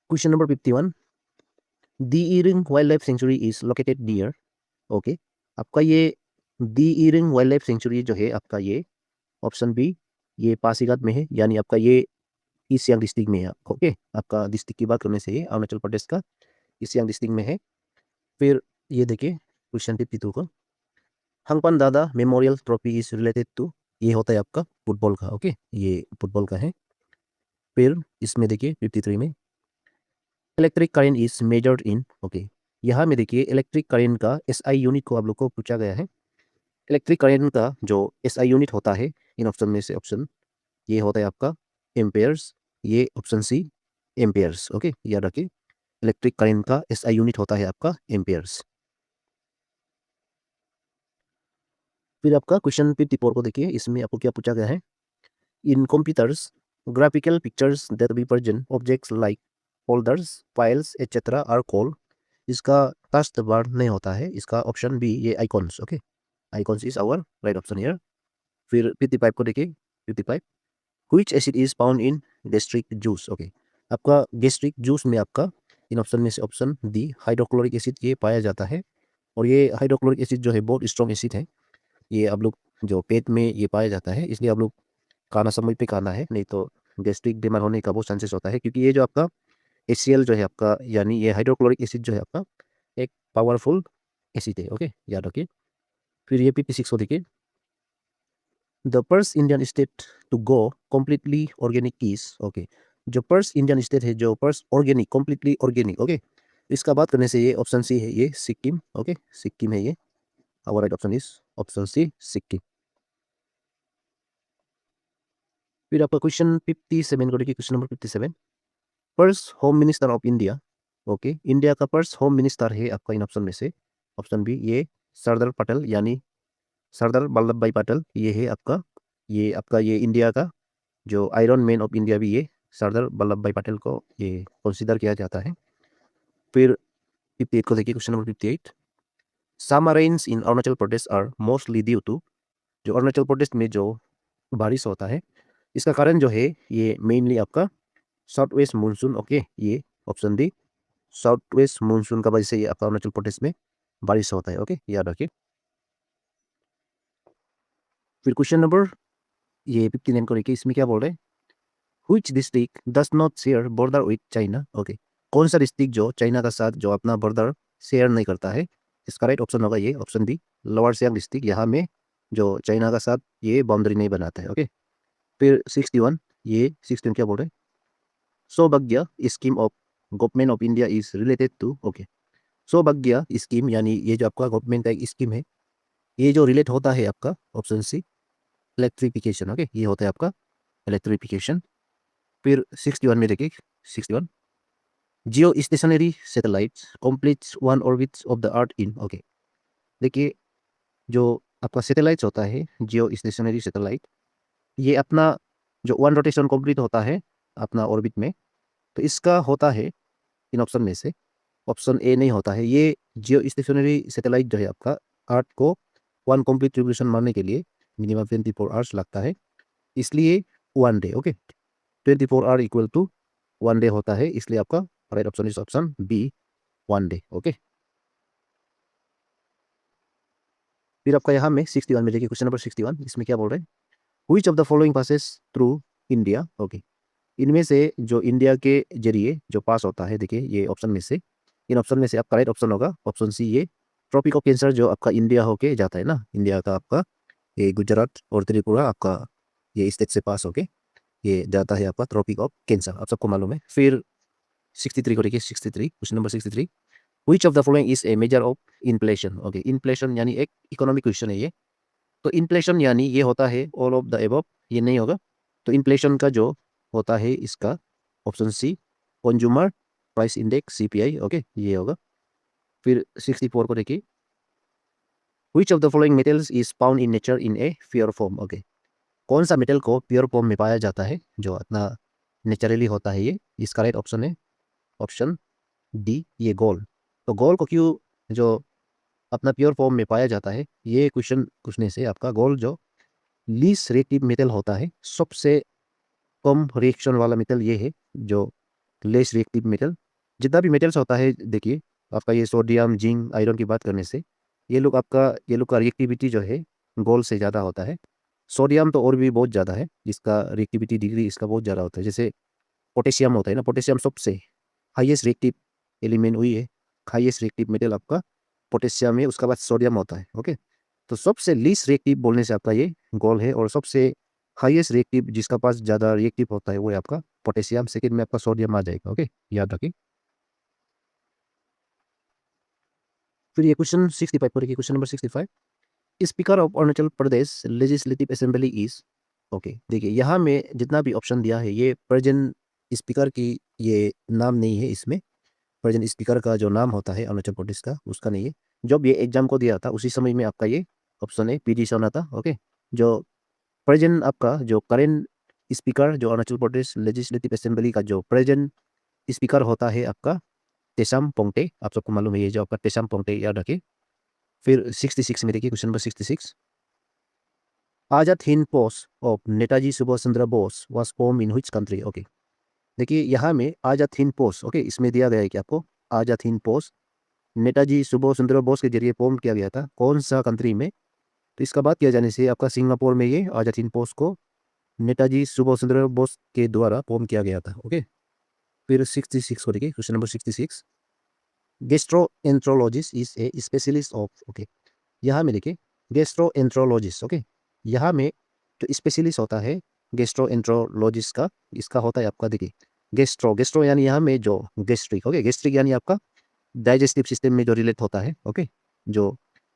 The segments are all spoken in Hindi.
Question number 51, the Ering wild life sanctuary is located near. Okay, आपका ये दी इरिंग वाइल्ड लाइफ सेंचुरी जो है आपका ये ऑप्शन बी ये पासीघाट में है, यानी आपका ये ईस्ट सियांग डिस्ट्रिक्ट में है। ओके, आपका डिस्ट्रिक्ट की बात करने से ये अरुणाचल प्रदेश का ईस्ट सियांग डिस्ट्रिक्ट में है। फिर ये देखिए क्वेश्चन 52 को, Hangpan Dada memorial trophy is related to, ये होता है आपका फुटबॉल का। ओके, ये फुटबॉल का है। फिर इसमें देखिए 53 में, electric current is measured in. Okay, यहाँ में देखिए इलेक्ट्रिक करेंट का एसआई यूनिट को आप लोग को पूछा गया है। इलेक्ट्रिक करेंट का जो एसआई यूनिट होता है इन ऑप्शन में से ऑप्शन ये होता है आपका एम्पेयर्स, ये ऑप्शन सी एम्पेयर्स। ओके, याद रखिए इलेक्ट्रिक करेंट का एसआई यूनिट होता है आपका एम्पेयर्स। फिर आपका क्वेश्चन 54 को देखिए, इसमें आपको क्या पूछा गया है। In computers graphical pictures that represent objects like folders, files, etc. are called, इसका टास्क बार नहीं होता है, इसका ऑप्शन बी ये icons. Okay, icons is our right option here. फिर 55 को देखिए, 55, which acid is found in gastric juice। Okay, आपका गैस्ट्रिक जूस में आपका इन ऑप्शन में से ऑप्शन डी हाइड्रोक्लोरिक एसिड ये पाया जाता है। और ये हाइड्रोक्लोरिक एसिड जो है बहुत स्ट्रॉन्ग एसिड है, ये आप लोग जो पेट में ये पाया जाता है, इसलिए आप लोग खाना समय पे खाना है, नहीं तो गैस्ट्रिक बीमार होने का बहुत चांसेस होता है। क्योंकि ये जो आपका HCl जो है आपका, यानी ये हाइड्रोक्लोरिक एसिड जो है आपका एक पावरफुल एसिड है। ओके, याद रखिए। फिर ये 56 को देखिए, the first Indian state to go completely organic is. Okay, जो फर्स्ट इंडियन स्टेट है जो first organic completely organic, okay, इसका बात करने से ये ऑप्शन सी है, ये सिक्किम। ओके, सिक्किम है ये, our right option is option C Sikkim. फिर आपका क्वेश्चन 57 को देखिए, question number 57, first home minister of India. Okay, India का फर्स्ट होम मिनिस्टर है आपका इन ऑप्शन में से ऑप्शन बी ये सरदार पटेल, यानी सरदार वल्लभ भाई पटेल ये है आपका। ये इंडिया का जो आयरन मैन ऑफ इंडिया भी ये सरदार वल्लभ भाई पटेल को ये कंसीडर किया जाता है। फिर 58 को देखिए, question number 58, summer rains in Arunachal Pradesh are mostly due to, जो अरुणाचल प्रदेश में जो बारिश होता है इसका कारण जो है ये मेनली आपका साउथ वेस्ट मानसून। ओके, ये option D south west monsoon का वजह से ये आपका अरुणाचल प्रदेश में बारिश होता है। ओके, याद रखिए। फिर क्वेश्चन नंबर ये 59 को देखिए, इसमें क्या बोल रहे हैं, which district does not share border with China. Okay, कौन सा डिस्ट्रिक्ट जो चाइना का साथ जो अपना बॉर्डर शेयर नहीं करता है, इसका राइट ऑप्शन होगा ये option D lower Siang district, यहाँ में जो चाइना का साथ ये बाउंड्री नहीं बनाता है। ओके, फिर 61, ये 61 क्या बोल रहे हैं, Saubhagya scheme of government of India is related to. Okay, Saubhagya scheme यानी ये जो आपका गवर्नमेंट का एक स्कीम है, ये जो रिलेट होता है आपका ऑप्शन सी इलेक्ट्रिफिकेशन। ओके, ये होता है आपका इलेक्ट्रिफिकेशन। फिर 61 में देखिए, 61, जियो stationery satellite completes one orbit of the earth in. Okay, देखिए जो आपका सैटेलाइट होता है जियो स्टेशनरी सैटेलाइट, ये अपना जो वन रोटेशन कंप्लीट होता है अपना ऑर्बिट में, तो इसका होता है इन ऑप्शन में से ऑप्शन ए नहीं होता है। ये जियो स्टेशनरी सैटेलाइट जो है आपका अर्थ को वन कंप्लीट रिवोल्यूशन मारने के लिए मिनिमम 24 आवर्स लगता है, इसलिए one day. Okay, 24 hour equal to one day होता है, इसलिए आपका right option is option B one day. Okay, फिर आपका यहाँ में 61 में देखिए, क्वेश्चन नंबर 61, इसमें क्या बोल रहे हैं, which of the following passes through India. Okay, इनमें से जो इंडिया के जरिए जो पास होता है, देखिए ये ऑप्शन में से इन ऑप्शन में से आपका राइट ऑप्शन होगा ऑप्शन सी ये ट्रॉपिक ऑफ कैंसर, जो आपका इंडिया होके जाता है ना, इंडिया का आपका ये गुजरात और त्रिपुरा आपका ये स्टेट से पास होके ये जाता है आपका ट्रॉपिक ऑफ कैंसर, आप सबको मालूम है। फिर 63 को देखिए, 63 question number 63, which of the following is a measure of inflation. Okay, inflation यानी एक इकोनॉमिक क्वेश्चन है ये, तो इन्फ्लेशन यानी ये होता है ऑल ऑफ द एबव, ये नहीं होगा। तो इन्फ्लेशन का जो होता है इसका option C consumer price index CPI। Okay, ये होगा। फिर 64 को देखिए, which of the following metals is found in nature in a pure form. Okay, कौन सा मेटल को प्योर फॉर्म में पाया जाता है जो अपना नेचुरली होता है ये, इसका राइट ऑप्शन है ऑप्शन डी ये गोल्ड। तो गोल्ड को क्यों जो अपना प्योर फॉर्म में पाया जाता है, ये क्वेश्चन पूछने से आपका गोल्ड जो लीस्ट रिएक्टिव मेटल होता है, सबसे कम रिएक्शन वाला मेटल ये है जो लेस रिएक्टिव मेटल। जितना भी मेटल्स होता है देखिए, आपका ये सोडियम, जिंक, आयरन की बात करने से ये लोग का रिएक्टिविटी जो है गोल्ड से ज़्यादा होता है। सोडियम तो और भी बहुत ज़्यादा है, जिसका रिएक्टिविटी डिग्री इसका बहुत ज़्यादा होता है। जैसे पोटेशियम होता है ना, पोटेशियम सबसे हाईएस्ट रिएक्टिव एलिमेंट वही है, हाईएस्ट रिएक्टिव मेटल आपका पोटेशियम है, उसके बाद सोडियम होता है। ओके, तो सबसे लीस्ट रिएक्टिव बोलने से आपका ये गोल्ड है, और सबसे हाईएस्ट रिएक्टिव जिसका पास ज़्यादा रिएक्टिव होता है वो है आपका पोटेशियम, सेकंड में आपका सोडियम आ जाएगा। ओके, याद रखिए। फिर ये क्वेश्चन 65 पर, question number 65, speaker of Arunachal Pradesh legislative assembly is. Okay, देखिए यहाँ में जितना भी ऑप्शन दिया है ये प्रेजेंट स्पीकर की ये नाम नहीं है, इसमें प्रेजेंट स्पीकर का जो नाम होता है अरुणाचल प्रदेश का उसका नहीं है। जब ये एग्जाम को दिया था उसी समय में आपका ये ऑप्शन है पीडी सोना था। ओके, जो प्रेजेंट आपका जो करेंट स्पीकर जो अरुणाचल प्रदेश लेजिस्लेटिव असेंबली का जो प्रेजेंट स्पीकर होता है आपका तेसाम पोंगते, आप सबको मालूम है ये जो आपका तेसाम पोंगते, याद रखिए। फिर 66 में देखिए question number 66, Azad Hind post of Netaji Subhash Chandra Bose was form in which country. Okay, देखिए यहाँ में आजाद हिंद पोस्ट, ओके, इसमें दिया गया है कि आपको आजाद हिंद पोस्ट नेताजी सुभाष चंद्र बोस के जरिए फॉर्म किया गया था, कौन सा कंट्री में। तो इसका बात किया जाने से आपका सिंगापुर में ये आजाद हिंद पोस्ट को नेताजी सुभाष चंद्र बोस के द्वारा फॉर्म किया गया था। ओके, फिर 66 को देखिए question number 66, gastroenterologist is a specialist of. Okay, यहाँ में देखिए गैस्ट्रोएंट्रोलॉजिस्ट। ओके, यहाँ में जो स्पेशलिस्ट होता है गैस्ट्रोएंट्रोलॉजिस्ट का, इसका होता है आपका देखिए गैस्ट्रो, गैस्ट्रो यानी यहाँ में जो गैस्ट्रिक। ओके, गैस्ट्रिक यानी आपका डाइजेस्टिव सिस्टम में जो रिलेट होता है। ओके, जो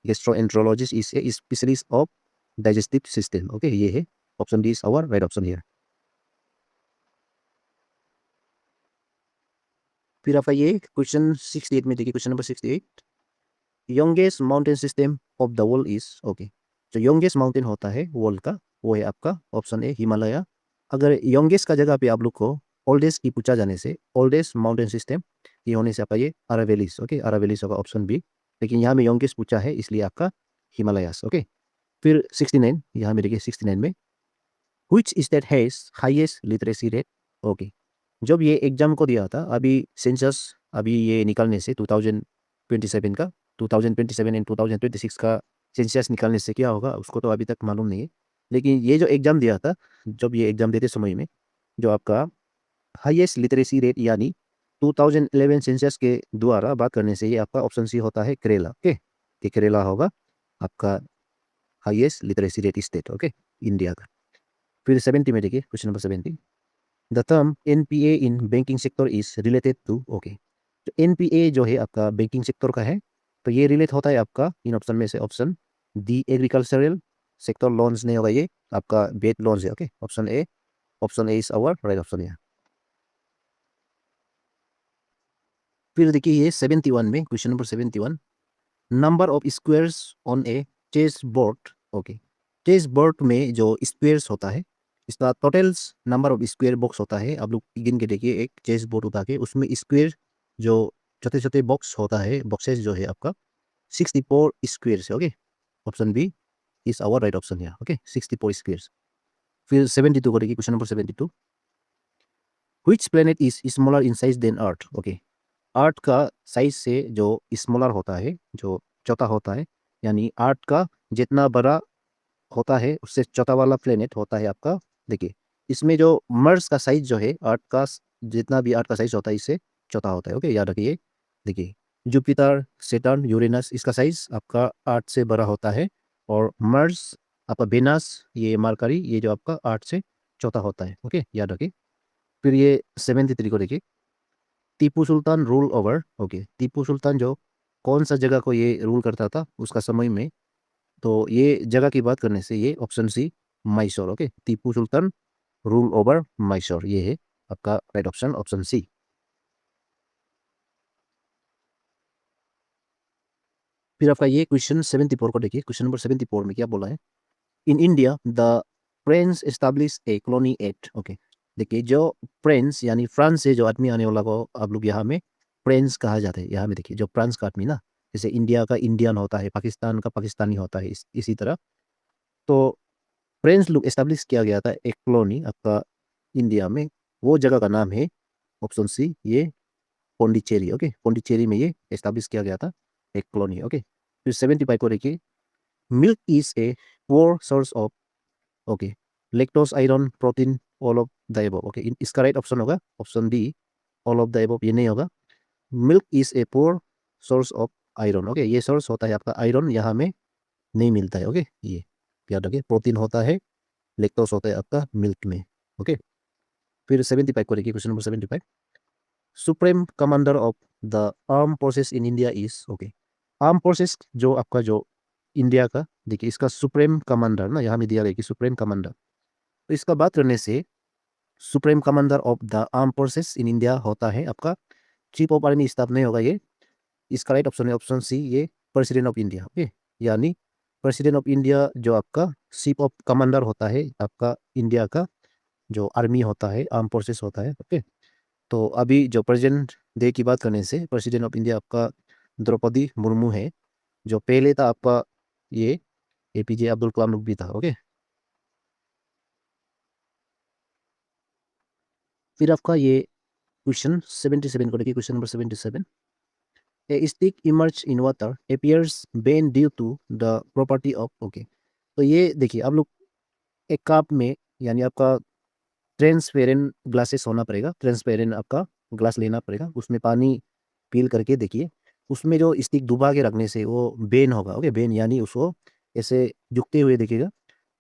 gastroenterologist is a specialist of digestive system. Okay, ये है option D is our right option here. फिर आपका ये क्वेश्चन 68 में देखिए question number 68, youngest mountain system of the world is. Okay, जो यंगेस्ट माउंटेन होता है वर्ल्ड का वो है आपका ऑप्शन ए हिमालय। अगर यंगेस्ट का जगह पे आप लोग को ओल्डेस्ट की पूछा जाने से ओल्डेस्ट माउंटेन सिस्टम ये होने से आपका ये अरावेलिस। ओके, अरावेलिस होगा ऑप्शन बी, लेकिन यहाँ में यंगेस्ट पूछा है इसलिए आपका हिमालयास। ओके, फिर 69, यहाँ में देखिए 69 में which state has highest literacy rate. Okay, जब ये एग्जाम को दिया था अभी सेंसस अभी ये निकालने से 2027 का 2027 एंड 2026 का सेंसस निकालने से क्या होगा उसको तो अभी तक मालूम नहीं है, लेकिन ये जो एग्जाम दिया था, जब ये एग्जाम देते समय में जो आपका हाईएस्ट लिटरेसी रेट यानी 2011 सेंसस के द्वारा बात करने से ये आपका ऑप्शन सी होता है केरला। ओके, कि केरला होगा आपका highest literacy rate state. Okay, India का। फिर 70 में देखिए question number 70, the term NPA in banking sector is related to. Okay, तो एनपीए जो है आपका बैंकिंग सेक्टर का है, तो ये रिलेट होता है आपका इन ऑप्शन में से option D agricultural sector loans नहीं होगा, ये आपका बेट लोन्स है। Okay, option A is our right option है। फिर देखिए ये 71 में question number 71, number of squares on a chess board. Okay, chess board में जो स्क्वायर्स होता है इसका total number of square box होता है। आप लोग गिन के देखिए, एक चेस बोर्ड उठा के उसमें स्क्वायर जो छोटे छोटे बॉक्स होता है, बॉक्सेस जो है आपका 64 स्क्वायर्स है। Okay, option B is our right option है। Okay, 64 squares. फिर 72 को देखिए question number 72, which planet is smaller in size than Earth. Okay, Earth का साइज से जो स्मॉलर होता है, जो छोटा होता है, यानी अर्थ का जितना बड़ा होता है उससे छोटा वाला प्लेनेट होता है आपका, देखिए इसमें जो मर्स का साइज जो है अर्थ का जितना भी अर्थ का साइज होता है इससे छोटा होता है। ओके, याद रखिए। देखिए जुपिटर, सेटर्न, यूरेनस इसका साइज आपका अर्थ से बड़ा होता है, और मर्स आपका वेनस, ये मरकरी ये जो आपका अर्थ से छोटा होता है। ओके, याद रखिए। फिर ये 73 को देखिए, Tipu Sultan rule over. Okay, Tipu सुल्तान जो कौन सा जगह को ये रूल करता था उसका समय में, तो ये जगह की बात करने से ये option C Mysore. Okay, Tipu Sultan rule over Mysore, ये है आपका राइट ऑप्शन, ऑप्शन सी। फिर आपका ये क्वेश्चन 74 को देखिए, क्वेश्चन नंबर 74 में क्या बोला है, in India the French establish a colony at. Okay, देखिए जो फ्रेंच यानी फ्रांस से जो आदमी आने वाला को आप लोग यहाँ में फ्रेंच कहा जाता है। यहाँ में देखिए जो फ्रांस का आदमी ना, जैसे इंडिया का इंडियन होता है, पाकिस्तान का पाकिस्तानी होता है, इसी तरह तो फ्रेंच लोग एस्टेब्लिश किया गया था एक कॉलोनी आपका इंडिया में, वो जगह का नाम है ऑप्शन सी ये पौंडीचेरी। ओके, पौंडीचेरी में ये एस्टैब्लिश किया गया था, एक कॉलोनी। ओके, फिर 75 को देखिए, milk is a poor source of, okay, lactose, iron, protein, all of the above. Okay, इसका राइट ऑप्शन होगा option B, all of the above. ये नहीं होगा। Milk is a poor source of iron. Okay, ये सोर्स होता है आपका आयरन, यहाँ में नहीं मिलता है। ओके, ये याद रखिए, प्रोटीन होता है, लेक्टोज होता है आपका मिल्क में। ओके, फिर 75 को देखिए, question number 75, supreme commander of the arm forces in India is, okay, arm forces जो आपका जो इंडिया का, देखिए इसका सुप्रीम कमांडर ना यहाँ में दिया गया कि सुप्रीम कमांडर, तो इसका बात करने से supreme commander of the arm forces in India होता है आपका चीफ ऑफ आर्मी स्टाफ, नहीं होगा ये। इसका राइट ऑप्शन है ऑप्शन सी, ये प्रेसिडेंट ऑफ इंडिया। ओके, यानी प्रेसिडेंट ऑफ इंडिया जो आपका चीफ ऑफ कमांडर होता है आपका इंडिया का, जो आर्मी होता है, आर्म फोर्सेस होता है। ओके, तो अभी जो प्रेजेंट डे की बात करने से प्रेसिडेंट ऑफ इंडिया आपका द्रौपदी मुर्मू है, जो पहले था आपका ये एपीजे अब्दुल कलाम भी था। ओके, फिर आपका ये क्वेश्चन 77 को देखिए, question number 77, a stick immerse in water appears bent due to the property of, okay, तो ये देखिए आप लोग एक कप में, यानी आपका ट्रांसपेरेंट ग्लासेस होना पड़ेगा, ट्रांसपेरेंट आपका ग्लास लेना पड़ेगा, उसमें पानी पील करके देखिए, उसमें जो स्टिक डुबा के रखने से वो बेन होगा। ओके, बेन यानी उसको ऐसे झुकते हुए दिखेगा।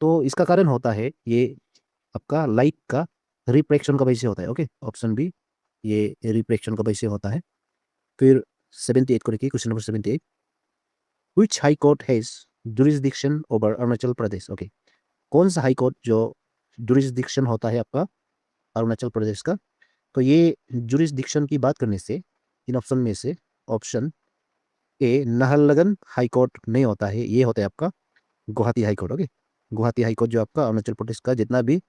तो इसका कारण होता है ये आपका लाइट का रिफ्लेक्शन का वजह से होता है। ओके, ऑप्शन बी, ये रिफ्लेक्शन का वजह से होता है। फिर 78 को देखिए, question number 78, which high court has jurisdiction over Arunachal Pradesh. Okay, कौन सा हाई कोर्ट जो जुरिसडिक्शन होता है आपका अरुणाचल प्रदेश का, तो ये जुरिसडिक्शन की बात करने से इन ऑप्शन में से option A Naharlagun high court नहीं होता है, ये होता है आपका Guwahati high court. Okay, Guwahati high court जो आपका अरुणाचल प्रदेश का जितना भी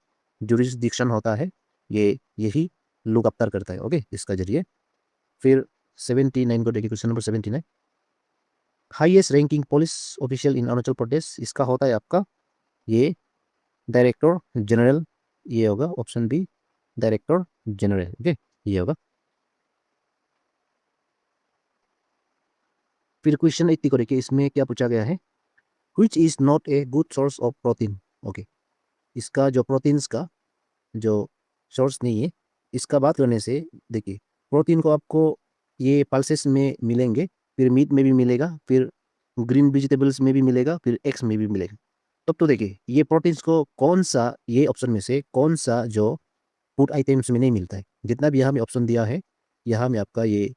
जुरिसडिक्शन होता है, ये यही लुक अफ्तार करता है। ओके, इसका जरिए। फिर 79 को देखिए, question number 79, highest ranking police official in Arunachal Pradesh, इसका होता है आपका ये डायरेक्टर जनरल, ये होगा option B, director general. Okay, ये होगा। फिर क्वेश्चन 80 को देखिए, इसमें क्या पूछा गया है, which is not a good source of protein. Okay, इसका जो प्रोटीन्स का जो सोर्स नहीं है, इसका बात करने से देखिए, प्रोटीन को आपको ये पल्सेस में मिलेंगे, फिर मीट में भी मिलेगा, फिर ग्रीन वेजिटेबल्स में भी मिलेगा, फिर एग्स में भी मिलेगा। तब तो देखिए ये प्रोटीन्स को कौन सा, ये ऑप्शन में से कौन सा जो फूड आइटम्स में नहीं मिलता है, जितना भी यहाँ में ऑप्शन दिया है, यहाँ में आपका ये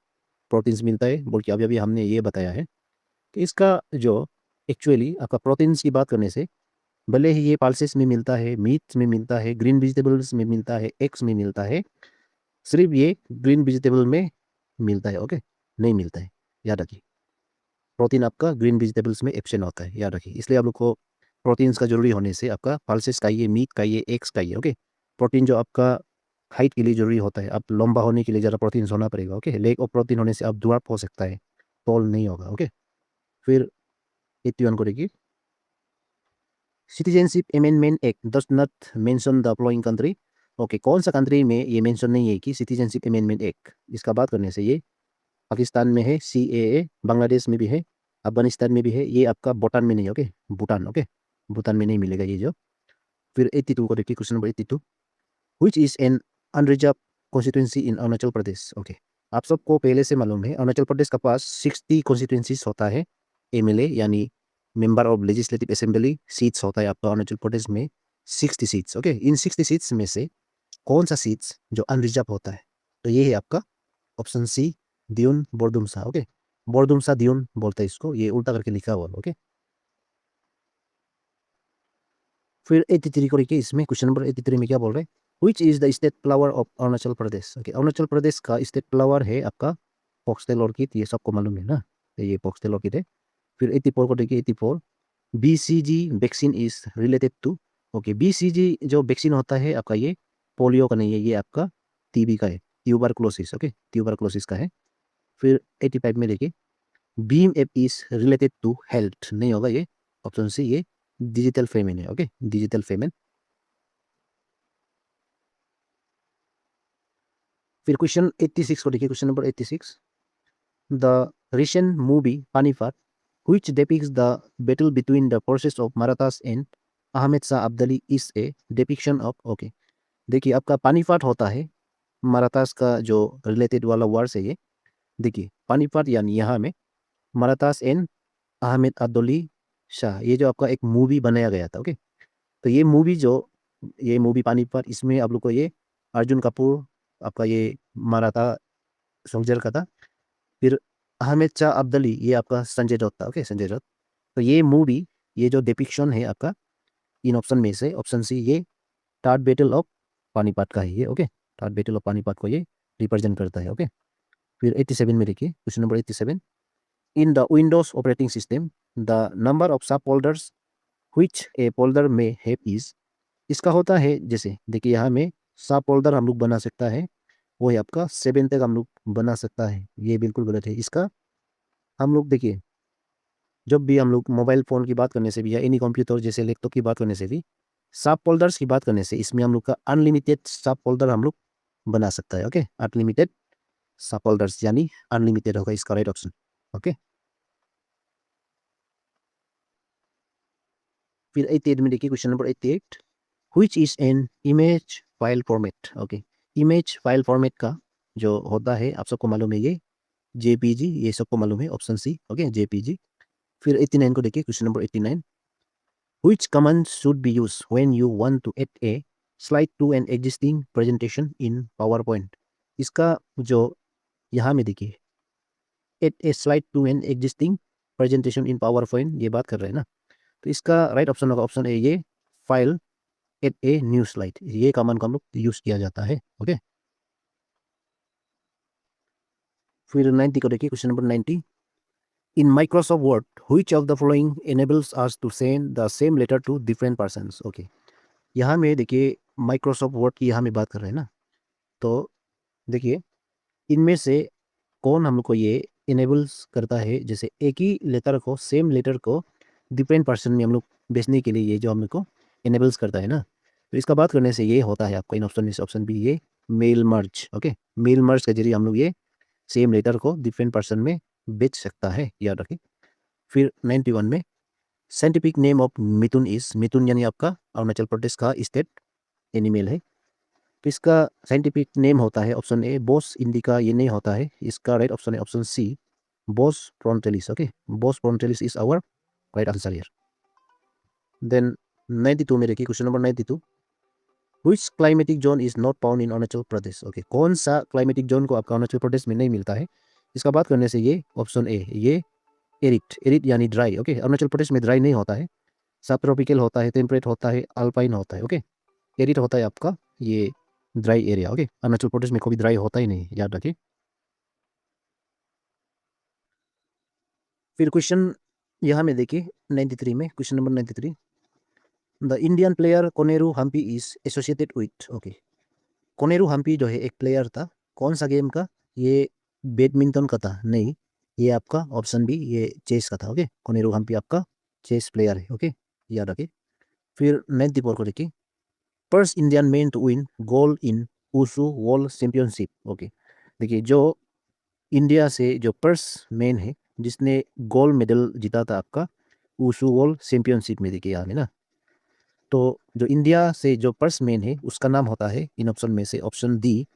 प्रोटीन्स मिलता है बोल के अभी अभी हमने ये बताया है कि इसका जो एक्चुअली आपका प्रोटीन्स की बात करने से, भले ही ये पल्सेस में मिलता है, मीट में मिलता है, ग्रीन वेजिटेबल्स में मिलता है, एग्स में मिलता है, सिर्फ ये ग्रीन वेजिटेबल में मिलता है। ओके, नहीं मिलता है, याद रखिए, प्रोटीन आपका ग्रीन वेजिटेबल्स में एब्सेंट होता है, याद रखिए। इसलिए आप लोग को प्रोटीन्स का जरूरी होने से आपका पल्सेस चाहिए, मीट चाहिए, एग्स चाहिए। ओके, प्रोटीन जो आपका हाइट के लिए जरूरी होता है, आप लंबा होने के लिए ज़्यादा प्रोटीन होना पड़ेगा। ओके, लेक ऑफ प्रोटीन होने से आप ड्वार्फ हो सकता है, टॉल नहीं होगा। ओके, फिर 81 को देखिए, citizenship amendment act does not mention the following country. Okay, कौन सा कंट्री में ये मेंशन नहीं है कि सिटीजनशिप अमेंडमेंट एक्ट, इसका बात करने से ये पाकिस्तान में है सीएए, बांग्लादेश में भी है, अफगानिस्तान में भी है, ये आपका भूटान में नहीं है। ओके, भूटान, ओके, भूटान में नहीं मिलेगा ये जो। फिर 82 को देखिए, question number 82, which is an unreserved constituency in Arunachal Pradesh. Okay, आप सबको पहले से मालूम है अरुणाचल प्रदेश का पास 60 कॉन्स्टिट्यूंसीज होता है, एमएलए यानी member of legislative assembly seats होता है आपका अरुणाचल प्रदेश में 60 सीट्स। ओके, इन 60 सीट्स में से कौन सा सीट्स जो अनरिजर्व होता है, तो ये है आपका option C, Diyun Bordumsa. Okay, Bordumsa Diyun बोलते हैं इसको, ये उल्टा करके लिखा हुआ। ओके, फिर 83 को देखिए, इसमें क्वेश्चन नंबर 83 में क्या बोल रहे हैं, which is the state flower of Arunachal Pradesh. Okay, Arunachal Pradesh का स्टेट फ्लावर है आपका फॉक्सटेल ऑर्किड, ये सबको मालूम है ना, तो ये फॉक्सटेल ऑर्किड है। फिर 84 को देखिए, 84, BCG vaccine is related to. Okay, BCG जो वैक्सीन होता है आपका ये पोलियो का नहीं है, ये आपका टीबी का है, ट्यूबरक्लोसिस। ओके, ट्यूबरक्लोसिस का है। फिर 85 में देखिए, BHIM app is related to health, नहीं होगा ये, ऑप्शन सी, ये डिजिटल पेमेंट है। Okay, digital payment. फिर क्वेश्चन 86 को देखिए, question number 86। The recent movie Panipat which depicts the battle between the forces of Marathas and Ahmed Shah Abdali is a depiction of, okay, देखिए आपका पानीपत होता है मराठास का जो रिलेटेड वाला वर्स है ये। देखिए पानीपत यानी यहाँ में मराठास एंड अहमद अब्दुली शाह, ये जो आपका एक मूवी बनाया गया था। ओके, तो ये मूवी पानीपत, इसमें आप लोग को ये अर्जुन कपूर आपका ये मराठा सोल्जर का था। फिर अहमद शाह अब्दली ये आपका संजय दत्त था। ओके, संजय दत्त। तो ये मूवी, ये जो डिपिक्शन है आपका इन ऑप्शन में से ऑप्शन सी, ये थर्ड बैटल ऑफ पानीपत का है ये। Okay, third battle of Panipat को ये रिप्रेजेंट करता है। ओके, फिर 87 में देखिए, question number 87। In the Windows operating system the number of सब फोल्डर्स व्हिच ए फोल्डर में हैव इज, इसका होता है जैसे देखिए यहाँ में सब फोल्डर हम लोग बना सकता है, वो है आपका 7 तक हम लोग बना सकता है। ये बिल्कुल गलत है। इसका हम लोग देखिए, जब भी हम लोग मोबाइल फ़ोन की बात करने से भी या एनी कंप्यूटर जैसे लैपटॉप की बात करने से भी, सब फोल्डर्स की बात करने से इसमें हम लोग का अनलिमिटेड सब फोल्डर हम लोग बना सकता है। ओके, अनलिमिटेड सब फोल्डर्स यानी अनलिमिटेड होगा इसका राइट ऑप्शन। ओके, फिर 88 में देखिए, question number 88। Which is an image file format. Okay, image file format का जो होता है आप सबको मालूम है ये जेपीजी, ये सबको मालूम है, ऑप्शन सी। Okay, JPG. फिर 89 को देखिए, question number 89। Which command should be used when you want to add a slide to an existing presentation in PowerPoint? इसका जो यहाँ में देखिए add a slide to an existing presentation in PowerPoint ये बात कर रहे हैं ना, तो इसका राइट ऑप्शन होगा ऑप्शन ए, ये file add a new slide, ये कमांड का हम लोग यूज किया जाता है। ओके, फिर 90 को देखिए, question number 90। In Microsoft Word, which of the following enables us to send the same letter to different persons? Okay, यहाँ में देखिए माइक्रोसॉफ्ट वर्ड की यहाँ में बात कर रहे हैं ना, तो देखिए इनमें से कौन हम लोग को ये इनेबल्स करता है, जैसे एक ही लेटर को, सेम लेटर को डिफरेंट पर्सन में हम लोग भेजने के लिए ये जो हम लोग को इनेबल्स करता है ना, तो इसका बात करने से ये होता है आपका इन ऑप्शन में से ऑप्शन बी, ये mail merge. Okay, mail merge के जरिए हम लोग ये सेम लेटर को डिफरेंट पर्सन में भेज सकता है, याद रखें। फिर 91 में scientific name of mithun is, mithun यानी आपका अरुणाचल प्रदेश का स्टेट एनिमल है। तो इसका साइंटिफिक नेम होता है ऑप्शन ए बोस इंडिका, ये नहीं होता है, इसका राइट ऑप्शन है option C Bos frontalis. Okay, Bos frontalis is our right answer here. Then 92 में देखिए, question number 92। Which climatic zone is not found in Arunachal Pradesh. Okay, कौन सा क्लाइमेटिक जोन को आपका अरुणाचल प्रदेश में नहीं मिलता है, इसका बात करने से ये ऑप्शन ए, ये एरिड, एरिड यानी ड्राई। ओके, अरुणाचल प्रदेश में ड्राई नहीं होता है, सब ट्रॉपिकल होता है, टेम्परेट होता है, अल्पाइन होता है। ओके, एरिड होता है आपका ये ड्राई एरिया। ओके, अरुणाचल प्रदेश में कभी ड्राई होता ही नहीं, याद रखिए। फिर क्वेश्चन यहाँ में देखिए 93 में, question number 93। The Indian player Koneru Humpy is associated with. Okay, Koneru Humpy जो है एक प्लेयर था, कौन सा गेम का, ये बैडमिंटन का था नहीं, ये आपका ऑप्शन बी, ये चेस का था। ओके, कोनेरू हम्पी आपका चेस प्लेयर है। ओके, याद रखिए। फिर 94 को देखिए, first Indian man to win gold in wushu world championship. Okay, देखिए जो इंडिया से जो फर्स्ट मैन है जिसने गोल्ड मेडल जीता था आपका वुशु वर्ल्ड चैंपियनशिप में, देखिए यहाँ में ना, तो जो इंडिया से जो फर्स्ट मैन है उसका नाम होता है इन ऑप्शन में से ऑप्शन डी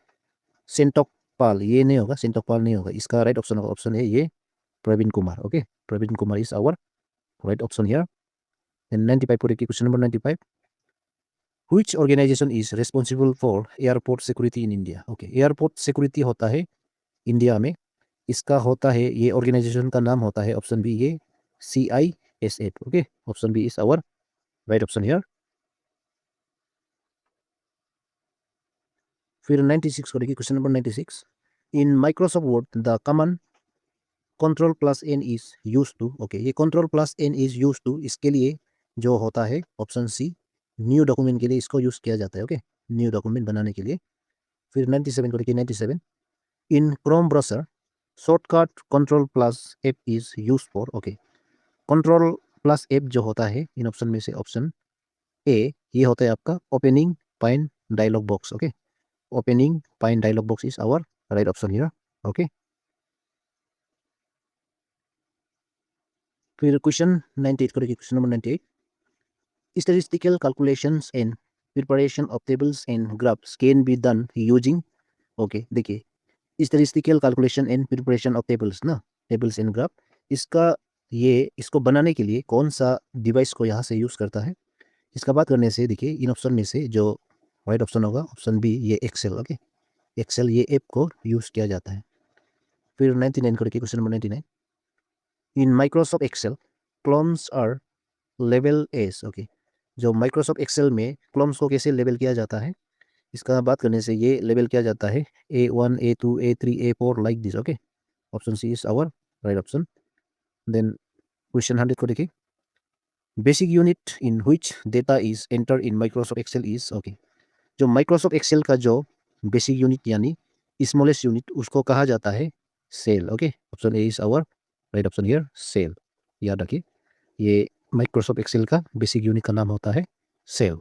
सेंटोक पाल, ये नहीं होगा, सेंटोक पाल नहीं होगा, इसका राइट ऑप्शन होगा ऑप्शन है ये Praveen Kumar. Okay, Praveen Kumar is our right option here. 95 पर question number 95। Which organization is responsible for airport security in India? Okay, airport security होता है इंडिया में, इसका होता है ये ऑर्गेनाइजेशन का नाम होता है ऑप्शन बी, ये CISF। Okay, option B is our right option here. फिर 96 को देखिए, question number 96। In Microsoft Word the command control plus N is use to. Okay, ये control plus N is use to, इसके लिए जो होता है ऑप्शन सी न्यू डॉक्यूमेंट के लिए इसको यूज किया जाता है। ओके, न्यू डॉक्यूमेंट बनाने के लिए। फिर 97 को देखिए, 97। In Chrome browser shortcut control plus F is use for. Okay, control plus F जो होता है इन ऑप्शन में से ऑप्शन ए, ये होता है आपका opening find dialog box. Okay, opening find dialog box is our right option here. Okay. फिर क्वेश्चन 98 करेंगे, question number 98. Statistical calculations and preparation of tables and graphs can be done using, okay, देखिए statistical calculation and preparation of tables ना, tables and graph, इसका इसको बनाने के लिए कौन सा डिवाइस को यहाँ से यूज़ करता है, इसका बात करने से देखिए इन ऑप्शन में से जो राइट ऑप्शन होगा ऑप्शन बी, ये एक्सेल. ओके, एक्सेल ये ऐप को यूज़ किया जाता है. फिर 99 करके question number 99. In Microsoft Excel columns are लेवल एस. ओके, जो माइक्रोसॉफ्ट एक्सेल में कॉलम्स को कैसे लेवल किया जाता है, इसका बात करने से ये लेवल किया जाता है A1 A2 A3 A4 like this. Okay, option C is our right option. Then question 100 को देखिए. Basic unit in which data is enter in Microsoft Excel is. Okay, जो माइक्रोसॉफ्ट एक्सेल का जो बेसिक यूनिट यानी स्मॉलेस्ट यूनिट उसको कहा जाता है cell. Okay, option A is our right option here, cell. याद रखिए ये माइक्रोसॉफ्ट एक्सेल का बेसिक यूनिट का नाम होता है सेल.